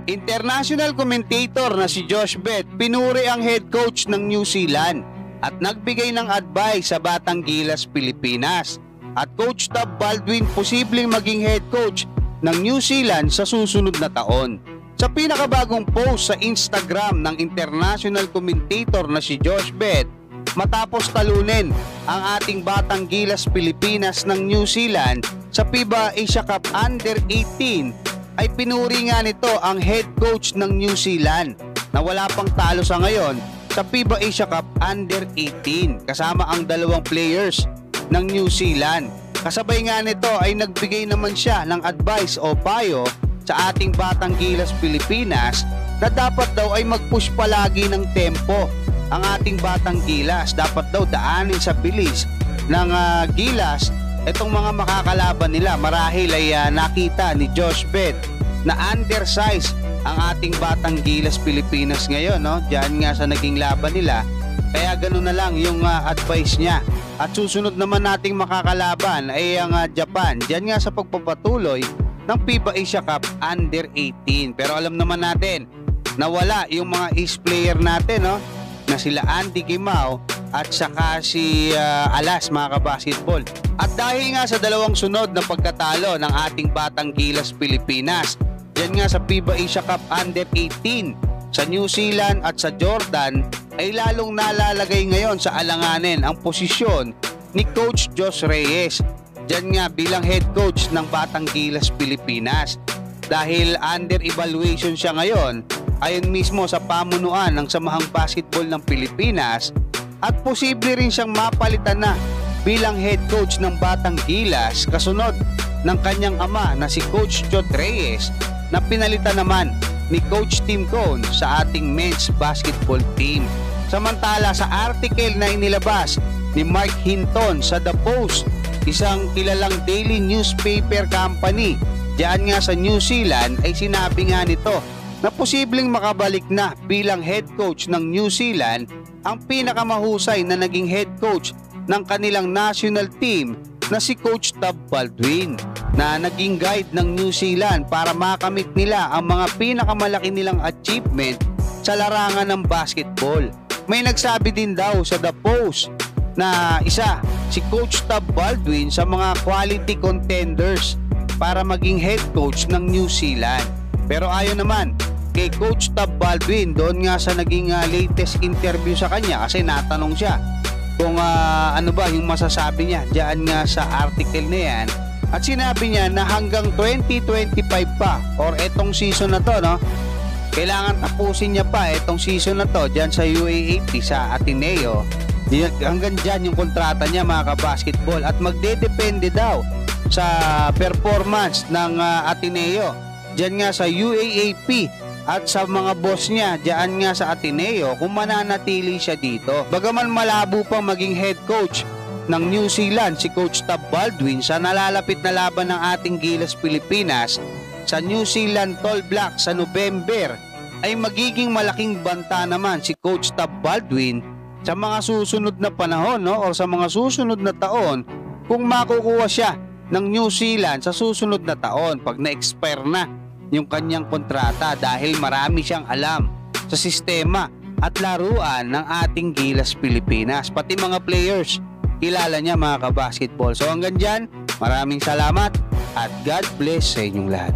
International commentator na si Josh Bett pinuri ang head coach ng New Zealand at nagbigay ng advice sa Batang Gilas, Pilipinas. At Coach Tab Baldwin posibleng maging head coach ng New Zealand sa susunod na taon. Sa pinakabagong post sa Instagram ng international commentator na si Josh Bett, matapos talunin ang ating Batang Gilas, Pilipinas ng New Zealand sa FIBA Asia Cup Under 18, ay pinuri nga nito ang head coach ng New Zealand na wala pang talo sa ngayon sa FIBA Asia Cup Under 18 kasama ang dalawang players ng New Zealand. Kasabay nga nito ay nagbigay naman siya ng advice o payo sa ating Batang Gilas, Pilipinas na dapat daw ay mag-push palagi ng tempo ang ating Batang Gilas. Dapat daw daanin sa bilis ng Gilas itong mga makakalaban nila. Marahil ay nakita ni Josh Bett na undersize ang ating Batang Gilas, Pilipinas ngayon, no? Diyan nga sa naging laban nila. Kaya ganoon na lang yung advice niya. At susunod naman nating makakalaban ay ang Japan. Diyan nga sa pagpapatuloy ng FIBA Asia Cup Under 18. Pero alam naman natin na wala yung mga ace player natin, no? Na sila Andy Gimao at saka si Alas, mga kabasketball. At dahil nga sa dalawang sunod na pagkatalo ng ating Batang Gilas, Pilipinas, dyan nga sa FIBA Asia Cup Under 18 sa New Zealand at sa Jordan, ay lalong nalalagay ngayon sa alanganin ang posisyon ni Coach Josh Reyes dyan nga bilang head coach ng Batang Gilas, Pilipinas. Dahil under evaluation siya ngayon ayon mismo sa pamunuan ng Samahang Basketball ng Pilipinas, at posible rin siyang mapalitan na bilang head coach ng Batang Gilas kasunod ng kanyang ama na si Coach Josh Reyes na pinalitan naman ni Coach Tim Cone sa ating men's basketball team. Samantala sa article na inilabas ni Mark Hinton sa The Post, isang kilalang daily newspaper company diyan nga sa New Zealand, ay sinabi nga nito na posibleng makabalik na bilang head coach ng New Zealand ang pinakamahusay na naging head coach ng kanilang national team na si Coach Tab Baldwin, na naging guide ng New Zealand para makamit nila ang mga pinakamalaki nilang achievement sa larangan ng basketball. May nagsabi din daw sa The Post na isa si Coach Tab Baldwin sa mga quality contenders para maging head coach ng New Zealand. Pero ayon naman kay Coach Tab Baldwin doon nga sa naging latest interview sa kanya, kasi natanong siya kung ano ba yung masasabi niya diyan nga sa article na yan, at sinabi niya na hanggang 2025 pa or etong season na to, no, kailangan tapusin niya pa etong season na to diyan sa UAAP sa Ateneo. Hanggang diyan yung kontrata niya, mga kabasketball, at magdedepende daw sa performance ng Ateneo diyan nga sa UAAP at sa mga boss niya diyan nga sa Ateneo kung mananatili siya dito. Bagaman malabo pang maging head coach ng New Zealand si Coach Tab Baldwin sa nalalapit na laban ng ating Gilas, Pilipinas sa New Zealand All Blacks sa November, ay magiging malaking banta naman si Coach Tab Baldwin sa mga susunod na panahon, no, o sa mga susunod na taon kung makukuha siya ng New Zealand sa susunod na taon pag na-expire na yung kanyang kontrata, dahil marami siyang alam sa sistema at laruan ng ating Gilas, Pilipinas. Pati mga players kilala niya, mga kabasketball. So hanggang dyan, maraming salamat at God bless sa inyong lahat.